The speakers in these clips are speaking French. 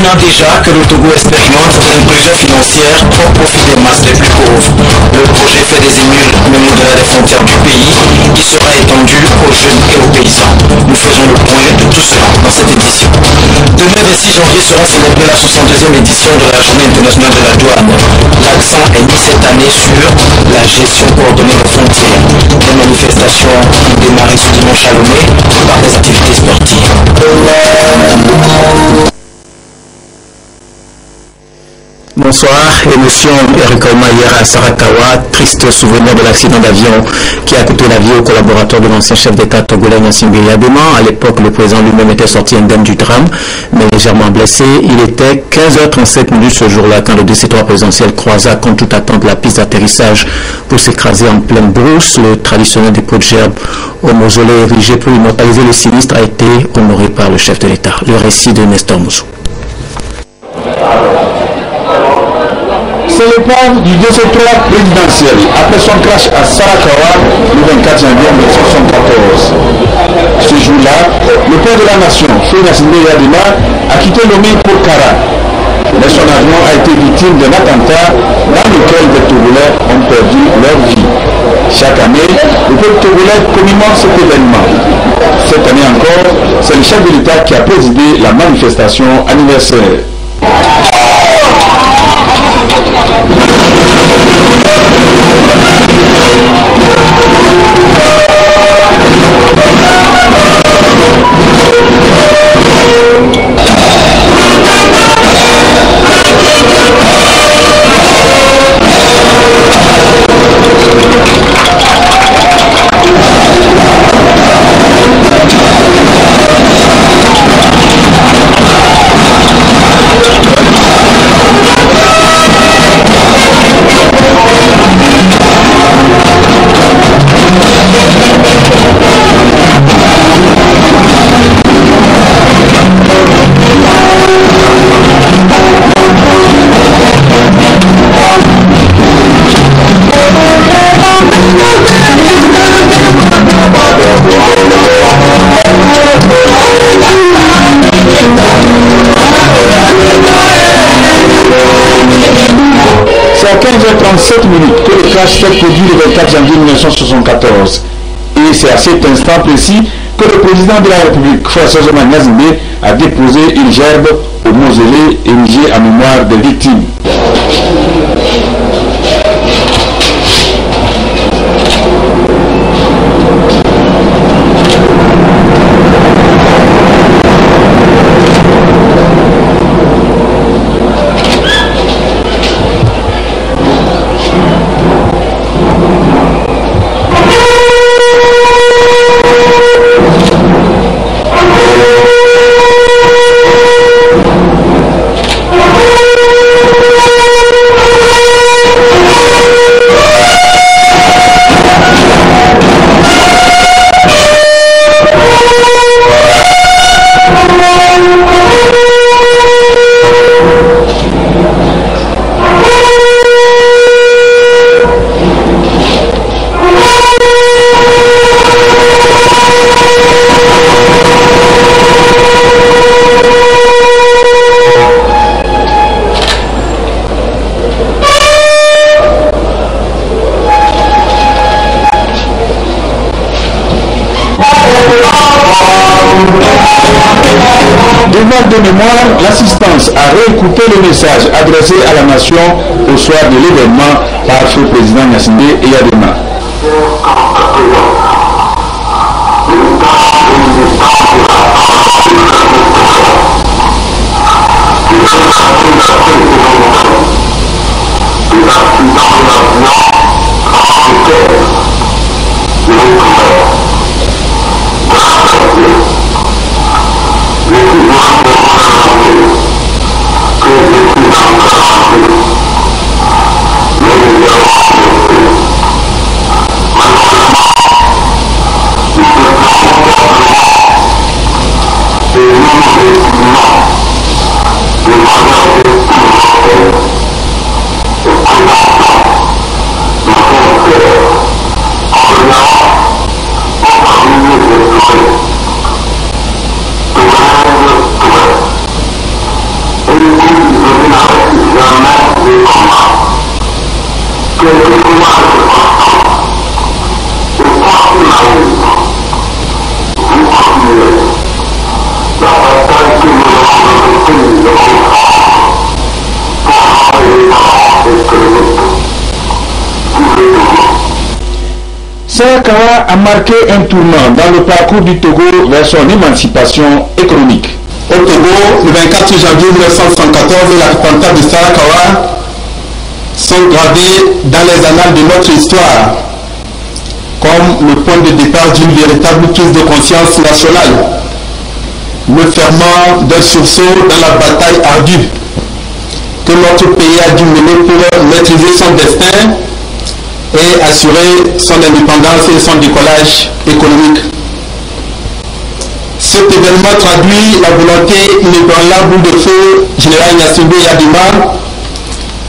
an déjà que le Togo expérimente une inclusion financière au profit des masses les plus pauvres. Le projet fait des émules même au-delà des frontières du pays, qui sera étendu aux jeunes et aux paysans. Nous faisons le point de tout cela dans cette édition. Demain, 26 janvier, sera célébrée la 62e édition de la Journée internationale de la douane. L'accent est mis cette année sur la gestion coordonnée des frontières. Les manifestations ont démarré ce dimanche à Lomé par des activités sportives. Bonsoir, émotion et recueillement hier à Sarakawa, triste souvenir de l'accident d'avion qui a coûté la vie au collaborateur de l'ancien chef d'État togolais Gnassingbé Eyadema. À l'époque, le président lui-même était sorti indemne du drame, mais légèrement blessé. Il était 15h37 ce jour-là quand le DC-3 présidentiel croisa contre toute attente la piste d'atterrissage pour s'écraser en pleine brousse. Le traditionnel dépôt de gerbe au mausolée érigé pour immortaliser le sinistre a été honoré par le chef de l'État. Le récit de Nestor Moussou. C'est l'épave du DC-3 présidentiel après son crash à Sarakawa le 24 janvier 1974. Ce jour-là, le père de la nation, Gnassingbé Eyadema, a quitté Lomé pour Kara. Mais son avion a été victime d'un attentat dans lequel des Togolais ont perdu leur vie. Chaque année, le peuple togolais commémore cet événement. Cette année encore, c'est le chef de l'État qui a présidé la manifestation anniversaire. C'est à 15h37 que le crash s'est produit le 24 janvier 1974. Et c'est à cet instant précis que le président de la République, François Gnassingbé, a déposé une gerbe au mausolée érigé en mémoire des victimes. De mémoire, l'assistance a réécouté le message adressé à la nation au soir de l'événement par le président Gnassingbé Eyadema. Sarakawa a marqué un tournant dans le parcours du Togo vers son émancipation économique. Au Togo, le 24 janvier 1974, les attentats de Sarakawa sont gravés dans les annales de notre histoire comme le point de départ d'une véritable prise de conscience nationale, le ferment d'un sursaut dans la bataille ardue que notre pays a dû mener pour maîtriser son destin et assurer son indépendance et son décollage économique. Cet événement traduit la volonté inébranlable de feu général Gnassingbé Eyadema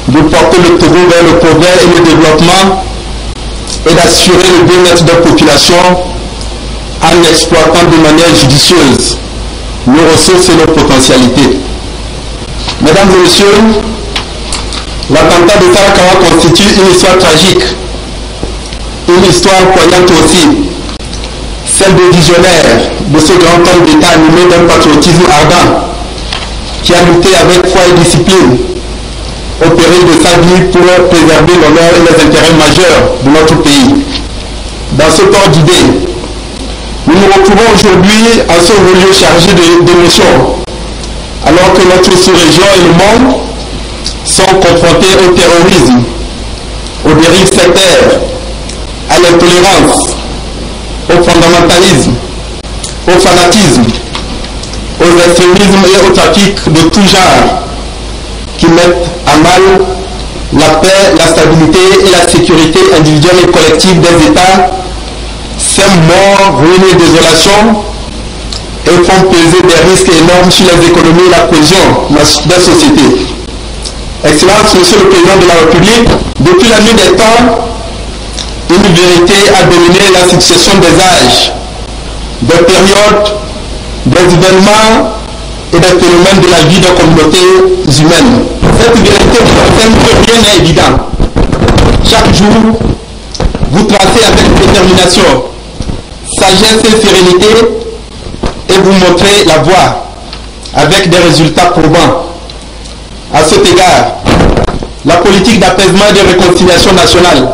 de porter le Togo vers le progrès et le développement et d'assurer le bien-être des populations en exploitant de manière judicieuse nos ressources et nos potentialités. Mesdames et messieurs, l'attentat de Sarakawa constitue une histoire tragique, une histoire poignante aussi, celle des visionnaires de ce grand homme d'État animé d'un patriotisme ardent, qui a lutté avec foi et discipline, au péril de sa vie pour préserver l'honneur et les intérêts majeurs de notre pays. Dans ce ordre d'idées, nous nous retrouvons aujourd'hui en ce lieu chargé d'émotions, alors que notre sous-région et le monde sont confrontés au terrorisme, aux dérives sectaires, à l'intolérance, au fondamentalisme, au fanatisme, aux extrémismes et au trafic de tout genre qui mettent à mal la paix, la stabilité et la sécurité individuelle et collective des États, sèment mort, ruine et désolation et font peser des risques énormes sur les économies et la cohésion des sociétés. Excellence, Monsieur le Président de la République, depuis la nuit des temps, une vérité a dominé la succession des âges, des périodes, des événements et des phénomènes de la vie des communautés humaines. Cette vérité vous concerne que rien n'est évident. Chaque jour, vous tracez avec détermination, sagesse et sérénité et vous montrez la voie avec des résultats probants. À cet égard, la politique d'apaisement et de réconciliation nationale,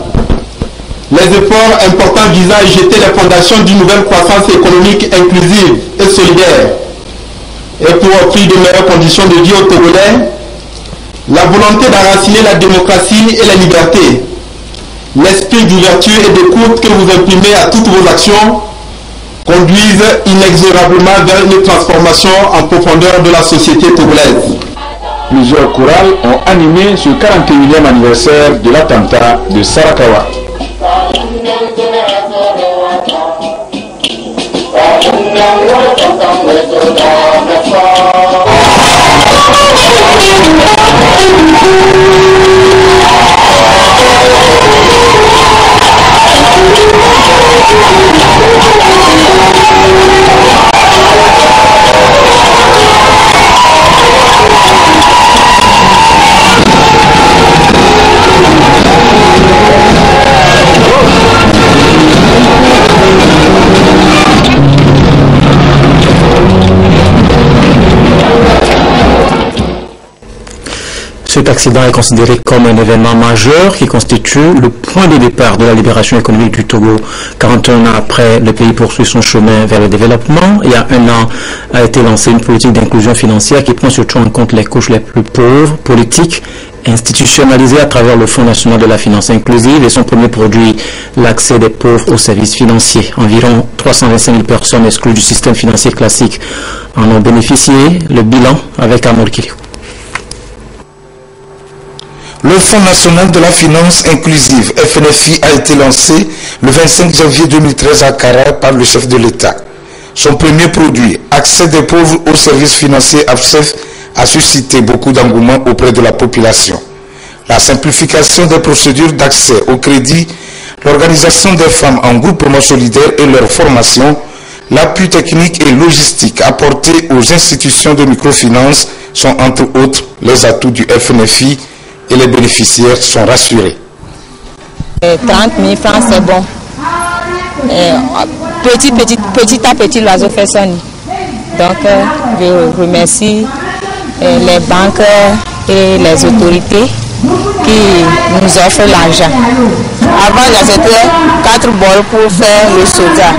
les efforts importants visant à jeter les fondations d'une nouvelle croissance économique inclusive et solidaire et pour offrir de meilleures conditions de vie aux Togolais, la volonté d'enraciner la démocratie et la liberté, l'esprit d'ouverture et d'écoute que vous imprimez à toutes vos actions conduisent inexorablement vers une transformation en profondeur de la société togolaise. Plusieurs chorales ont animé ce 41e anniversaire de l'attentat de Sarakawa. Cet accident est considéré comme un événement majeur qui constitue le point de départ de la libération économique du Togo. 41 ans après, le pays poursuit son chemin vers le développement. Il y a un an a été lancée une politique d'inclusion financière qui prend surtout en compte les couches les plus pauvres, politiques, institutionnalisées à travers le Fonds national de la finance inclusive et son premier produit, l'accès des pauvres aux services financiers. Environ 325 000 personnes exclues du système financier classique en ont bénéficié. Le bilan avec Amour Kiliou. Le Fonds national de la finance inclusive, FNFI, a été lancé le 25 janvier 2013 à Kara par le chef de l'État. Son premier produit, accès des pauvres aux services financiers AFSEF, a suscité beaucoup d'engouement auprès de la population. La simplification des procédures d'accès au crédit, l'organisation des femmes en groupement solidaire et leur formation, l'appui technique et logistique apporté aux institutions de microfinance sont entre autres les atouts du FNFI et les bénéficiaires sont rassurés. 30 000 francs, c'est bon. Petit à petit, l'oiseau fait son nid. Donc, je remercie les banques et les autorités qui nous offre l'argent. Avant, j'achetais 4 bols pour faire le soda.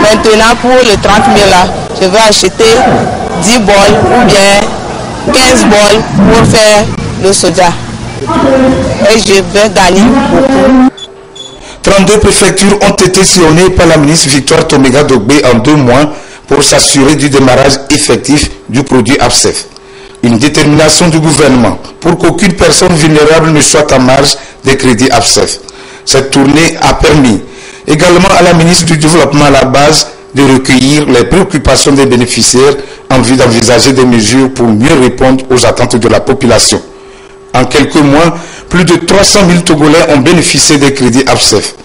Maintenant, pour les 30 000 là, je vais acheter 10 bols ou bien 15 bols pour faire le soda. Et je vais gagner beaucoup. 32 préfectures ont été sillonnées par la ministre Victoire Toméga Dogbé en 2 mois pour s'assurer du démarrage effectif du produit ABSEF. Une détermination du gouvernement pour qu'aucune personne vulnérable ne soit en marge des crédits ABSEF. Cette tournée a permis également à la ministre du Développement à la base de recueillir les préoccupations des bénéficiaires en vue d'envisager des mesures pour mieux répondre aux attentes de la population. En quelques mois, plus de 300 000 Togolais ont bénéficié des crédits ABSEF.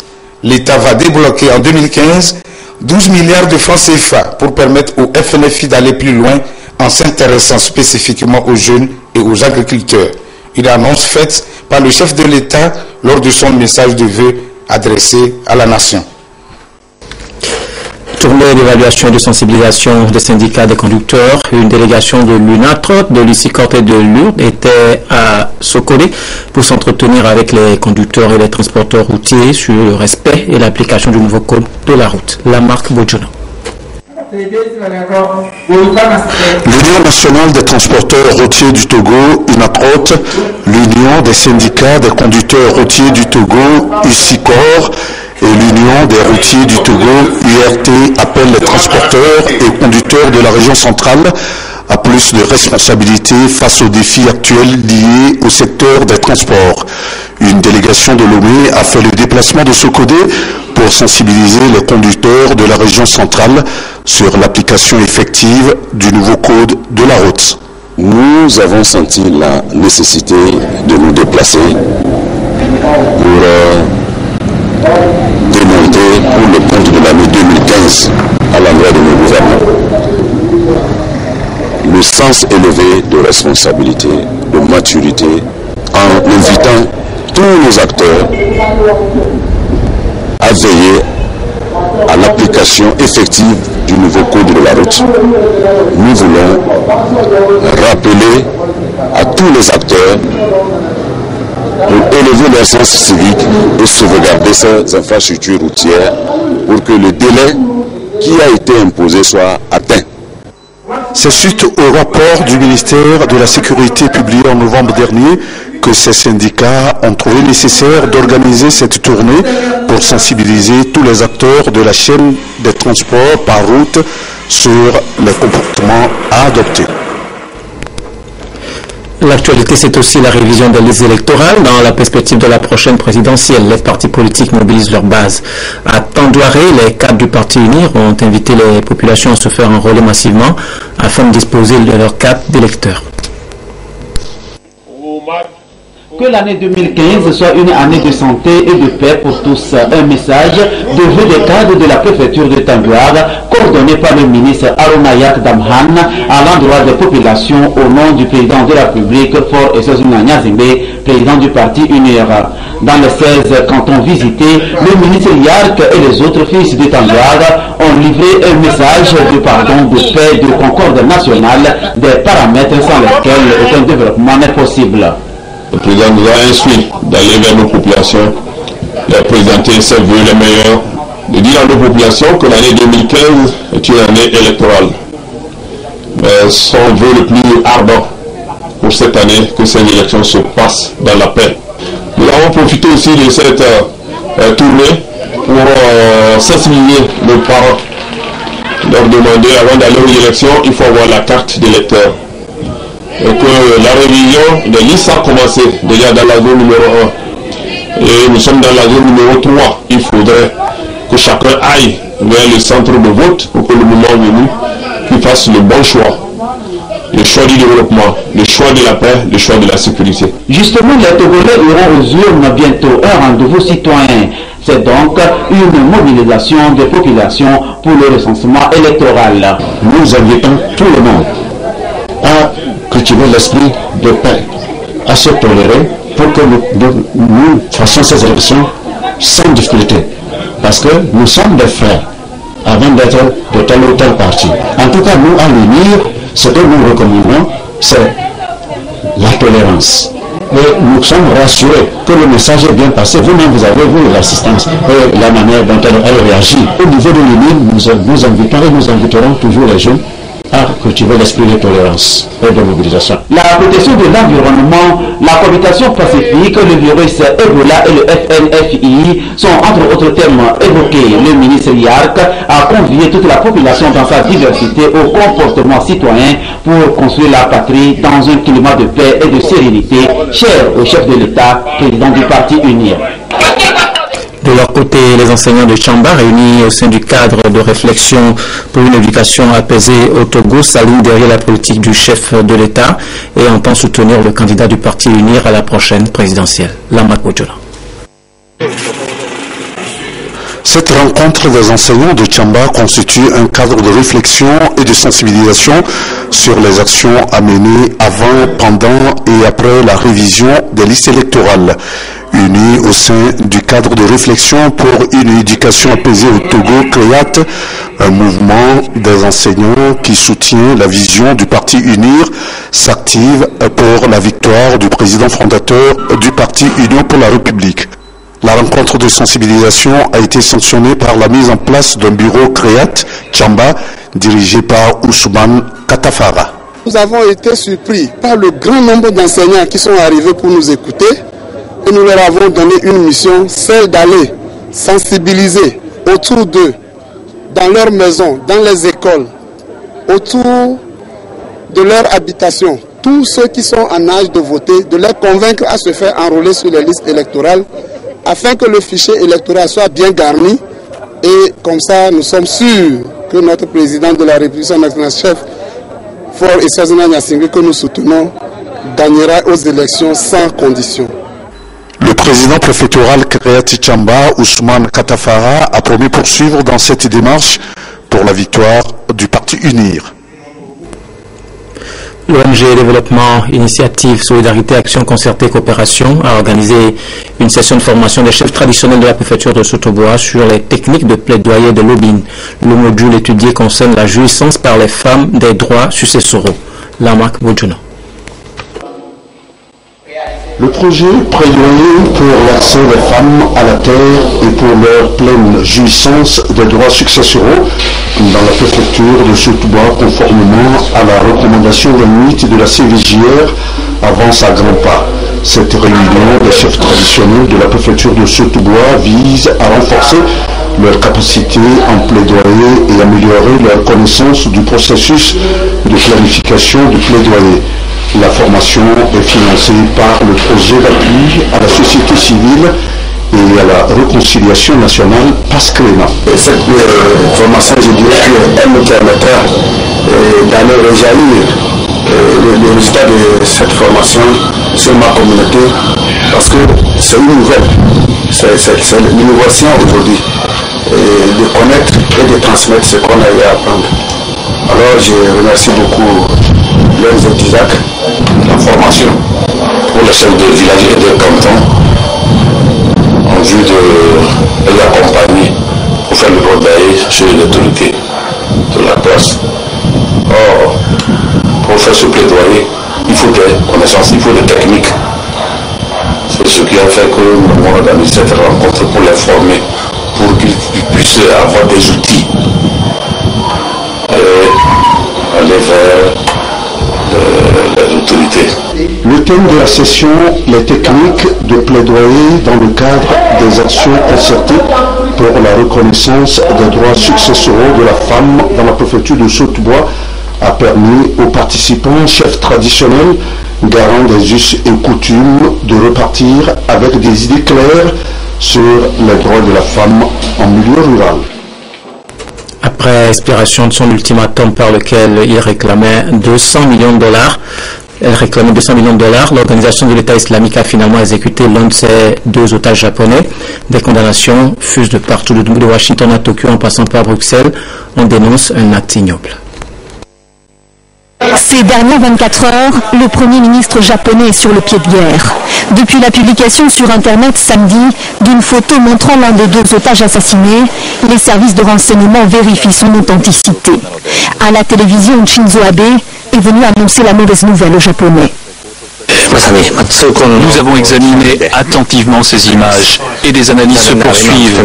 L'État va débloquer en 2015 12 milliards de francs CFA pour permettre au FNFI d'aller plus loin en s'intéressant spécifiquement aux jeunes et aux agriculteurs. Une annonce faite par le chef de l'État lors de son message de vœux adressé à la nation. Tournée d'évaluation et de sensibilisation des syndicats des conducteurs. Une délégation de l'UNATROT, de l'ICICORT et de Lourdes était à Sokolé pour s'entretenir avec les conducteurs et les transporteurs routiers sur le respect et l'application du nouveau code de la route. La marque Bojono. L'Union nationale des transporteurs routiers du Togo, UNATROT, l'Union des syndicats des conducteurs routiers du Togo, UCICOR, et l'Union des routiers du Togo, URT, appellent les transporteurs et conducteurs de la région centrale à plus de responsabilités face aux défis actuels liés au secteur des transports. Une délégation de Lomé a fait le déplacement de Sokodé pour sensibiliser les conducteurs de la région centrale sur l'application effective du nouveau code de la route. Nous avons senti la nécessité de nous déplacer pour demander pour le compte de l'année 2015 à l'endroit de nos gouvernants le sens élevé de responsabilité, de maturité, en invitant tous nos acteurs à veiller à l'application effective du nouveau code de la route. Nous voulons rappeler à tous les acteurs pour élever leur sens civique et sauvegarder ces infrastructures routières pour que le délai qui a été imposé soit atteint. C'est suite au rapport du ministère de la Sécurité publié en novembre dernier que ces syndicats ont trouvé nécessaire d'organiser cette tournée pour sensibiliser tous les acteurs de la chaîne des transports par route sur les comportements à adopter. L'actualité, c'est aussi la révision des listes électorales. Dans la perspective de la prochaine présidentielle, les partis politiques mobilisent leur base. À Tandouaré, les cadres du Parti Unir ont invité les populations à se faire enrôler massivement afin de disposer de leur carte d'électeur. Que l'année 2015 soit une année de santé et de paix pour tous. Un message de vœux des cadres de la préfecture de Tandouar, coordonné par le ministre Aronayak Damhan, à l'endroit des populations au nom du président de la République, Fort Essozina Nyazimbe, président du parti UNIR. Dans les 16 cantons visités, le ministre Yark et les autres fils de Tandouar ont livré un message de pardon, de paix, de concorde nationale, des paramètres sans lesquels aucun développement n'est possible. Le président nous a instruit d'aller vers nos populations, de présenter ses vœux les meilleurs, de dire à nos populations que l'année 2015 est une année électorale. Mais son vœu le plus ardent pour cette année, que ces élections se passent dans la paix. Nous avons profité aussi de cette tournée pour sensibiliser nos parents, leur demander avant d'aller aux élections, il faut avoir la carte d'électeur. Et que la révision des listes a commencé déjà dans la zone numéro 1. Et nous sommes dans la zone numéro 3. Il faudrait que chacun aille vers le centre de vote pour que le moment venu, qu'il fasse le bon choix. Le choix du développement, le choix de la paix, le choix de la sécurité. Justement, les Togolais iront aux urnes bientôt, un rendez-vous citoyen. C'est donc une mobilisation des populations pour le recensement électoral. Nous invitons tout le monde à cultiver l'esprit de paix, à se tolérer pour que nous fassions ces élections sans difficulté. Parce que nous sommes des frères avant d'être de tel ou tel parti. En tout cas, nous, à l'UNIR, ce que nous recommandons, c'est la tolérance. Et nous sommes rassurés que le message est bien passé. Vous-même, vous avez vu l'assistance et la manière dont elle réagit. Au niveau de l'UNI, nous invitons et nous inviterons toujours les jeunes à cultiver l'esprit de tolérance et de mobilisation. La protection de l'environnement, la cohabitation pacifique, le virus Ebola et le FNFI sont entre autres thèmes évoqués. Le ministre Yark a convié toute la population dans sa diversité au comportement citoyen pour construire la patrie dans un climat de paix et de sérénité, cher au chef de l'État, président du Parti UNIR. De leur côté, les enseignants de Tchamba, réunis au sein du cadre de réflexion pour une éducation apaisée au Togo, s'alignent derrière la politique du chef de l'État et entendent soutenir le candidat du Parti UNIR à la prochaine présidentielle. Lamak Bojona. Cette rencontre des enseignants de Tchamba constitue un cadre de réflexion et de sensibilisation sur les actions à mener avant, pendant et après la révision des listes électorales. Unis au sein du cadre de réflexion pour une éducation apaisée au Togo, CREAT, un mouvement des enseignants qui soutient la vision du Parti UNIR, s'active pour la victoire du président fondateur du Parti Union pour la République. La rencontre de sensibilisation a été sanctionnée par la mise en place d'un bureau CREAT Tchamba, dirigé par Ousmane Katafara. Nous avons été surpris par le grand nombre d'enseignants qui sont arrivés pour nous écouter. Et nous leur avons donné une mission, celle d'aller sensibiliser autour d'eux, dans leurs maisons, dans les écoles, autour de leur habitation, tous ceux qui sont en âge de voter, de les convaincre à se faire enrôler sur les listes électorales, afin que le fichier électoral soit bien garni. Et comme ça, nous sommes sûrs que notre président de la République, son excellence chef, Faure Essozina Gnassingbé, que nous soutenons, gagnera aux élections sans condition. Le président préfectoral CREAT Tchamba, Ousmane Katafara, a promis poursuivre dans cette démarche pour la victoire du Parti UNIR. L'ONG Développement, Initiative, Solidarité, Action Concertée, Coopération a organisé une session de formation des chefs traditionnels de la préfecture de Sotoboa sur les techniques de plaidoyer de lobbying. Le module étudié concerne la jouissance par les femmes des droits successoraux. Lamak Bojona. Le projet plaidoyer pour l'accès des femmes à la terre et pour leur pleine jouissance des droits successoraux dans la préfecture de Sotoboa, conformément à la recommandation 28 de la CVJR, avance à grands pas. Cette réunion des chefs traditionnels de la préfecture de Sotoboa vise à renforcer leur capacité en plaidoyer et améliorer leur connaissance du processus de planification du plaidoyer. La formation est financée par le projet d'appui à la société civile et à la réconciliation nationale PASCRENA. Cette formation, je dirais qu'elle nous permettra d'aller rejaillir les résultats de cette formation sur ma communauté, parce que c'est une nouvelle, c'est l'innovation aujourd'hui, de connaître et de transmettre ce qu'on a eu à apprendre. Alors je remercie beaucoup les Isaac, la formation pour les chefs de village et de canton en vue de les accompagner pour faire le plaidoyer sur l'autorité de la place. Or, pour faire ce plaidoyer, il faut des connaissances, il faut des techniques. C'est ce qui a fait que nous avons organisé cette rencontre pour les former, pour qu'ils puissent avoir des outils et aller vers les autorités. Le thème de la session, les techniques de plaidoyer dans le cadre des actions concertées pour la reconnaissance des droits successoraux de la femme dans la préfecture de Sotoboa, a permis aux participants, chefs traditionnels, garants des us et coutumes, de repartir avec des idées claires sur les droits de la femme en milieu rural. Après expiration de son ultimatum par lequel il réclamait 200 millions de dollars, l'organisation de l'État islamique a finalement exécuté l'un de ses deux otages japonais. Des condamnations fusent de partout, de Washington à Tokyo en passant par Bruxelles. On dénonce un acte ignoble. Ces dernières 24 heures, le Premier ministre japonais est sur le pied de guerre. Depuis la publication sur Internet samedi d'une photo montrant l'un des deux otages assassinés, les services de renseignement vérifient son authenticité. À la télévision, Shinzo Abe est venu annoncer la mauvaise nouvelle aux Japonais. Nous avons examiné attentivement ces images et des analyses se poursuivent.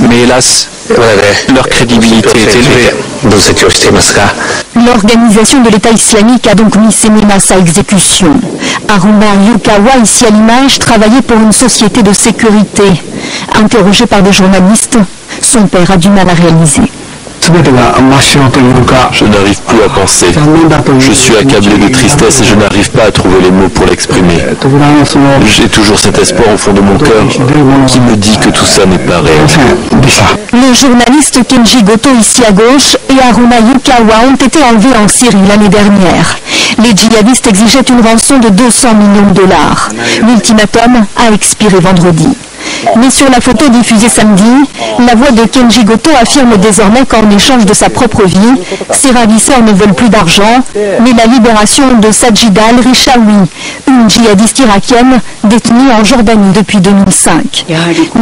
Mais hélas, leur crédibilité est élevée. L'organisation de l'État islamique a donc mis ses menaces à exécution. Haruna Yukawa, ici à l'image, travaillait pour une société de sécurité. Interrogé par des journalistes, son père a du mal à réaliser. Je n'arrive plus à penser. Je suis accablé de tristesse et je n'arrive pas à trouver les mots pour l'exprimer. J'ai toujours cet espoir au fond de mon cœur qui me dit que tout ça n'est pas réel. Le journaliste Kenji Goto, ici à gauche, et Haruna Yukawa ont été enlevés en Syrie l'année dernière. Les djihadistes exigeaient une rançon de 200 millions de dollars. L'ultimatum a expiré vendredi. Mais sur la photo diffusée samedi, la voix de Kenji Goto affirme désormais qu'en échange de sa propre vie, ses ravisseurs ne veulent plus d'argent, mais la libération de Sajida al-Rishawi, une djihadiste irakienne détenue en Jordanie depuis 2005.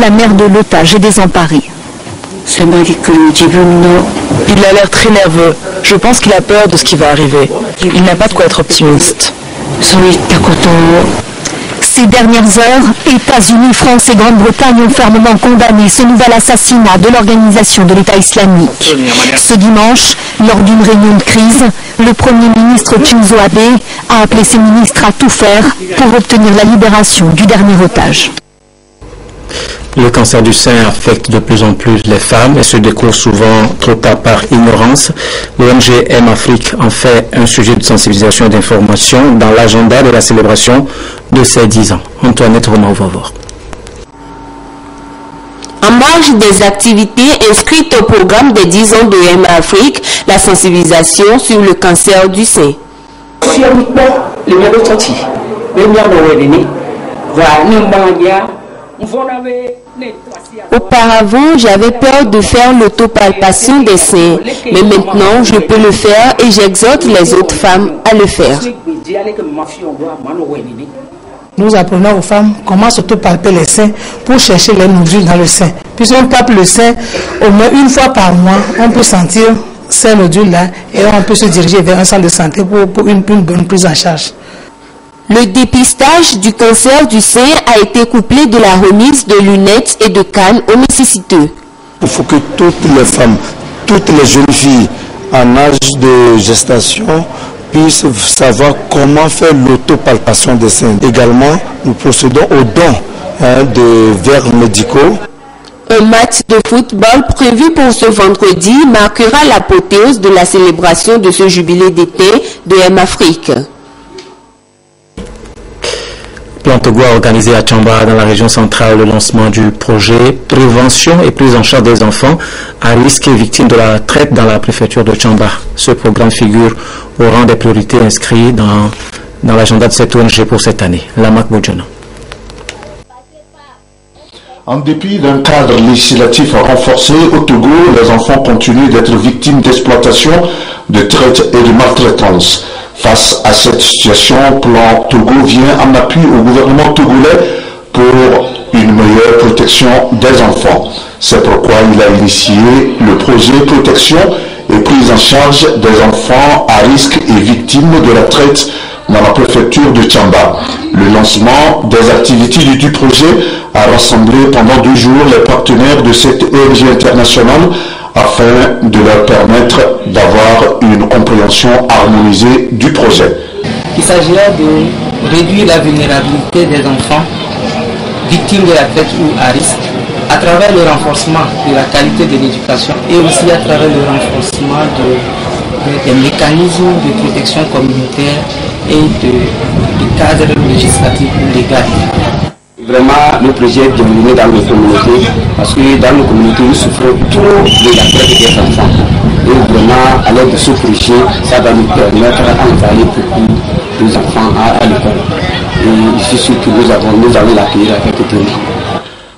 La mère de l'otage est désemparée. Il a l'air très nerveux. Je pense qu'il a peur de ce qui va arriver. Il n'a pas de quoi être optimiste. Ces dernières heures, États-Unis, France et Grande-Bretagne ont fermement condamné ce nouvel assassinat de l'organisation de l'État islamique. Ce dimanche, lors d'une réunion de crise, le Premier ministre Shinzo Abe a appelé ses ministres à tout faire pour obtenir la libération du dernier otage. Le cancer du sein affecte de plus en plus les femmes et se découvre souvent trop tard par ignorance. L'ONG M-Afrique en fait un sujet de sensibilisation et d'information dans l'agenda de la célébration de ses 10 ans. Antoinette Romain va voir. En marge des activités inscrites au programme des 10 ans de M-Afrique, la sensibilisation sur le cancer du sein. Auparavant, j'avais peur de faire l'autopalpation des seins, mais maintenant, je peux le faire et j'exhorte les autres femmes à le faire. Nous apprenons aux femmes comment s'autopalper les seins pour chercher les nodules dans le sein. Puisqu'on palpe le sein au moins une fois par mois, on peut sentir ces nodules-là et on peut se diriger vers un centre de santé pour une bonne prise en charge. Le dépistage du cancer du sein a été couplé de la remise de lunettes et de cannes aux nécessiteux. Il faut que toutes les femmes, toutes les jeunes filles en âge de gestation puissent savoir comment faire l'autopalpation des seins. Également, nous procédons au don de verres médicaux. Un match de football prévu pour ce vendredi marquera l'apothéose de la célébration de ce jubilé d'été de M-Afrique. Plan Togo a organisé à Tchamba, dans la région centrale, le lancement du projet Prévention et prise en charge des enfants à risque et victimes de la traite dans la préfecture de Tchamba. Ce programme figure au rang des priorités inscrites dans l'agenda de cette ONG pour cette année. Lamak Bodjana. En dépit d'un cadre législatif renforcé, au Togo, les enfants continuent d'être victimes d'exploitation, de traite et de maltraitance. Face à cette situation, Plan Togo vient en appui au gouvernement togolais pour une meilleure protection des enfants. C'est pourquoi il a initié le projet Protection et prise en charge des enfants à risque et victimes de la traite dans la préfecture de Tchamba. Le lancement des activités du projet a rassemblé pendant 2 jours les partenaires de cette ONG internationale afin de leur permettre d'avoir une compréhension harmonisée du projet. Il s'agira de réduire la vulnérabilité des enfants victimes de la traite ou à risque à travers le renforcement de la qualité de l'éducation et aussi à travers le renforcement des mécanismes de protection communautaire et de cadre législatif ou légal. Vraiment, le projet est bienvenu dans nos communautés parce que dans nos communautés, nous souffrons trop de la traite des enfants. Et vraiment, à l'aide de ce projet, ça va nous permettre d'envoyer beaucoup des enfants à l'école. Et je suis sûr que nous allons l'accueillir avec plaisir.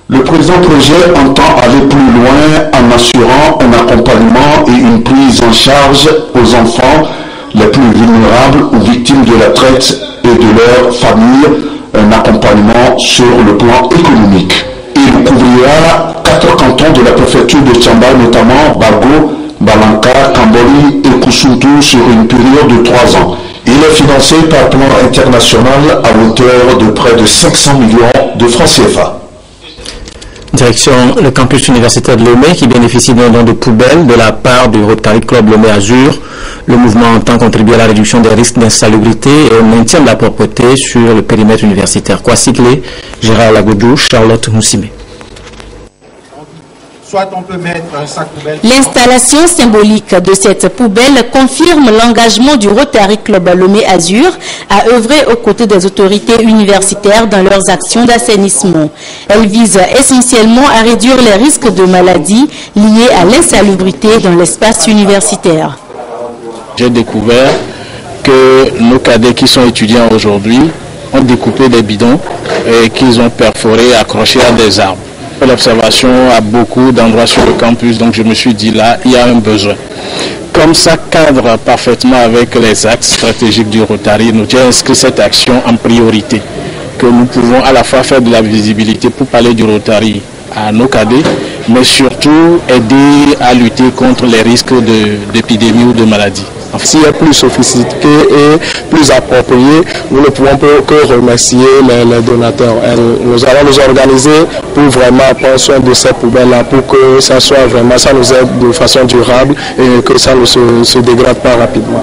Le présent projet entend aller plus loin en assurant un accompagnement et une prise en charge aux enfants les plus vulnérables ou victimes de la traite et de leurs familles, un accompagnement sur le plan économique. Il couvrira 4 cantons de la préfecture de Tchamba, notamment Bago, Balanka, Kamboli et Koussountou sur une période de 3 ans. Et Il est financé par plan international à hauteur de près de 500 millions de francs CFA. Direction le campus universitaire de Lomé qui bénéficie d'un don de poubelles de la part du Rotary Club Lomé Azur. Le mouvement entend contribuer à la réduction des risques d'insalubrité et au maintien de la propreté sur le périmètre universitaire. Kwasiklé, Gérard Lagodou, Charlotte Moussime. Soit on peut mettre un sac poubelle. L'installation symbolique de cette poubelle confirme l'engagement du Rotary Club Lomé Azur à œuvrer aux côtés des autorités universitaires dans leurs actions d'assainissement. Elle vise essentiellement à réduire les risques de maladies liées à l'insalubrité dans l'espace universitaire. J'ai découvert que nos cadets qui sont étudiants aujourd'hui ont découpé des bidons et qu'ils ont perforé et accroché à des arbres. L'observation à beaucoup d'endroits sur le campus, donc je me suis dit là, il y a un besoin. Comme ça cadre parfaitement avec les axes stratégiques du Rotary, nous avons inscrit cette action en priorité, que nous pouvons à la fois faire de la visibilité pour parler du Rotary à nos cadets, mais surtout aider à lutter contre les risques d'épidémie ou de maladies. S'il est plus sophistiqué et plus approprié, nous ne pouvons que remercier les donateurs. Nous allons nous organiser pour vraiment prendre soin de ces poubelles-là, pour que ça soit vraiment, ça nous aide de façon durable et que ça ne se dégrade pas rapidement.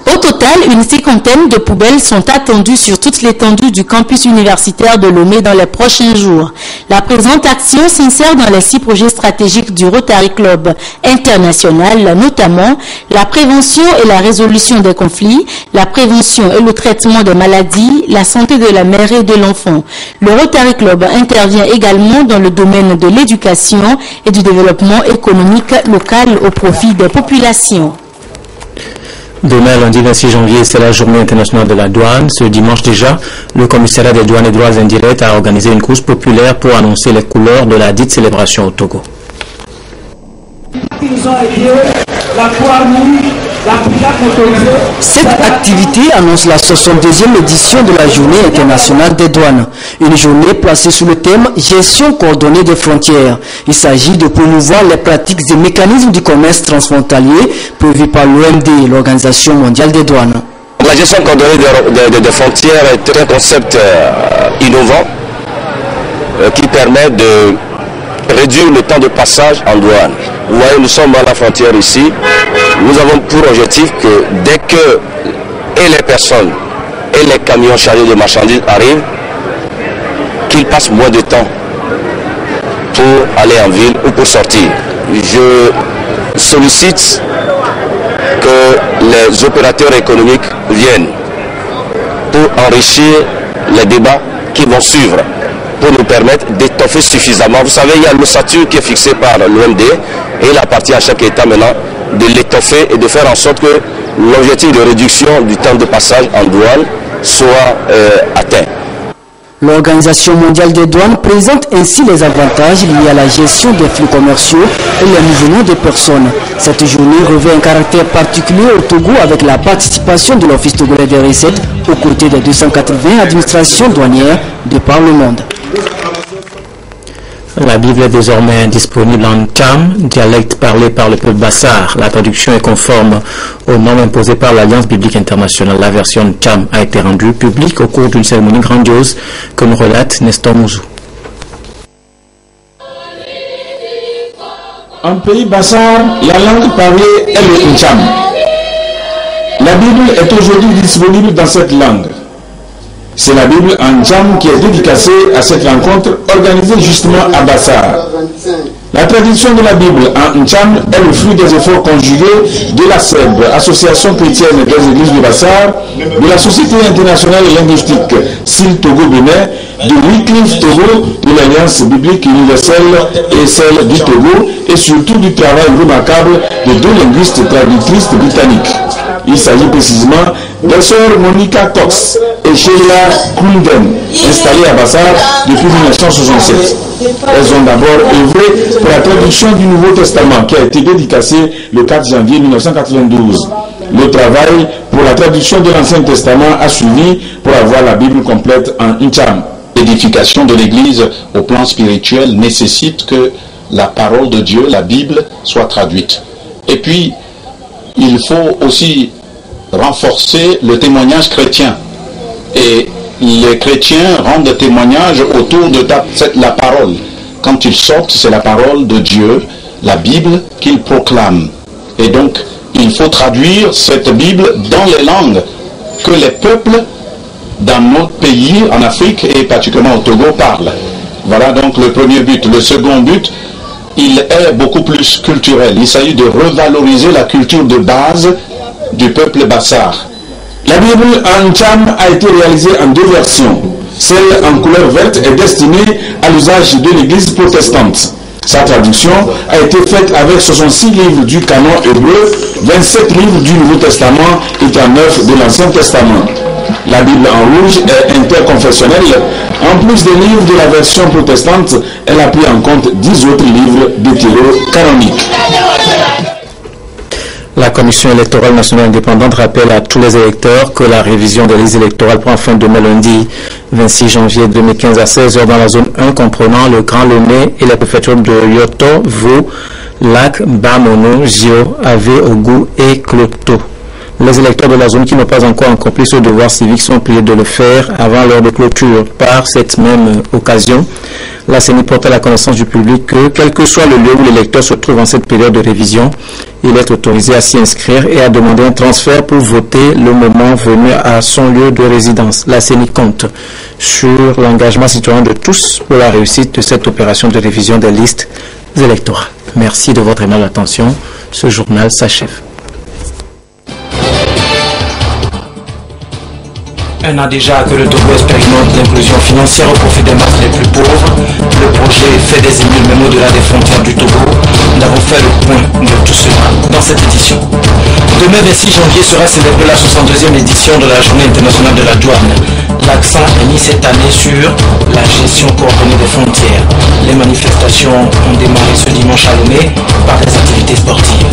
Au total, une cinquantaine de poubelles sont attendues sur toute l'étendue du campus universitaire de Lomé dans les prochains jours. La présente action s'insère dans les 6 projets stratégiques du Rotary Club international, notamment la prévention et la résolution des conflits, la prévention et le traitement des maladies, la santé de la mère et de l'enfant. Le Rotary Club intervient également dans le domaine de l'éducation et du développement économique local au profit des populations. Demain, lundi 26 janvier, c'est la journée internationale de la douane. Ce dimanche déjà, le commissariat des douanes et droits indirects a organisé une course populaire pour annoncer les couleurs de la dite célébration au Togo. Cette activité annonce la 62e édition de la Journée internationale des douanes. Une journée placée sous le thème « Gestion coordonnée des frontières ». Il s'agit de promouvoir les pratiques et mécanismes du commerce transfrontalier prévus par l'OMD, l'Organisation mondiale des douanes. La gestion coordonnée des frontières est un concept innovant qui permet de réduire le temps de passage en douane. Vous voyez, nous sommes à la frontière ici. Nous avons pour objectif que dès que les personnes et les camions chargés de marchandises arrivent, qu'ils passent moins de temps pour aller en ville ou pour sortir. Je sollicite que les opérateurs économiques viennent pour enrichir les débats qui vont suivre, pour nous permettre d'étoffer suffisamment. Vous savez, il y a l'ossature qui est fixée par l'OMD et il appartient à chaque État maintenant de l'étoffer et de faire en sorte que l'objectif de réduction du temps de passage en douane soit atteint. L'Organisation mondiale des douanes présente ainsi les avantages liés à la gestion des flux commerciaux et les mouvements des personnes. Cette journée revêt un caractère particulier au Togo avec la participation de l'Office togolais des recettes aux côtés des 280 administrations douanières de par le monde. La Bible est désormais disponible en Tcham, dialecte parlé par le peuple Bassar. La traduction est conforme aux normes imposées par l'Alliance biblique internationale. La version Tcham a été rendue publique au cours d'une cérémonie grandiose, comme relate Nestor Mouzou. En pays Bassar, la langue parlée est le Tcham. La Bible est aujourd'hui disponible dans cette langue. C'est la Bible en Tcham qui est dédicacée à cette rencontre organisée justement à Bassar. La traduction de la Bible en Tcham est le fruit des efforts conjugués de la SEB, Association chrétienne des églises de Bassar, de la Société internationale linguistique SIL Togo-Bénin, de Wycliffe Togo, de l'Alliance biblique universelle et celle du Togo, et surtout du travail remarquable de 2 linguistes traductrices britanniques. Il s'agit précisément des sœurs Monica Cox et Sheila Klunden, installées à Bassar depuis 1967. Elles ont d'abord œuvré pour la traduction du Nouveau Testament qui a été dédicacé le 4 janvier 1992. Le travail pour la traduction de l'Ancien Testament a suivi pour avoir la Bible complète en Tcham. L'édification de l'Église au plan spirituel nécessite que la parole de Dieu, la Bible, soit traduite. Et puis, il faut aussi renforcer le témoignage chrétien. Et les chrétiens rendent témoignage autour de la parole. Quand ils sortent, c'est la parole de Dieu, la Bible qu'ils proclament. Et donc, il faut traduire cette Bible dans les langues que les peuples dans notre pays, en Afrique et particulièrement au Togo, parlent. Voilà donc le premier but. Le second but, il est beaucoup plus culturel. Il s'agit de revaloriser la culture de base du peuple Bassar. La Bible en Tcham a été réalisée en 2 versions. Celle en couleur verte est destinée à l'usage de l'église protestante. Sa traduction a été faite avec 66 livres du canon hébreu, 27 livres du Nouveau Testament et 39 de l'Ancien Testament. La Bible en rouge est interconfessionnelle. En plus des livres de la version protestante, elle a pris en compte 10 autres livres deutéro-canoniques. La Commission électorale nationale indépendante rappelle à tous les électeurs que la révision des listes électorales prend fin demain lundi 26 janvier 2015 à 16h dans la zone 1 comprenant le Grand Lomé et les préfectures de Yoto, Vau, Lac, Bamono, Gio, Ave, Ogou et Cloto. Les électeurs de la zone qui n'ont pas encore accompli ce devoir civique sont priés de le faire avant l'heure de clôture. Par cette même occasion, la CENI porte à la connaissance du public que, quel que soit le lieu où l'électeur se trouve en cette période de révision, il est autorisé à s'y inscrire et à demander un transfert pour voter le moment venu à son lieu de résidence. La CENI compte sur l'engagement citoyen de tous pour la réussite de cette opération de révision des listes électorales. Merci de votre aimable attention. Ce journal s'achève. Un an déjà que le Togo expérimente l'inclusion financière au profit des masses les plus pauvres. Le projet fait des émules même au-delà des frontières du Togo. Nous avons fait le point de tout cela dans cette édition. Demain 26 janvier sera célébrée la 62e édition de la Journée internationale de la douane. L'accent est mis cette année sur la gestion coordonnée des frontières. Les manifestations ont démarré ce dimanche à Lomé par des activités sportives.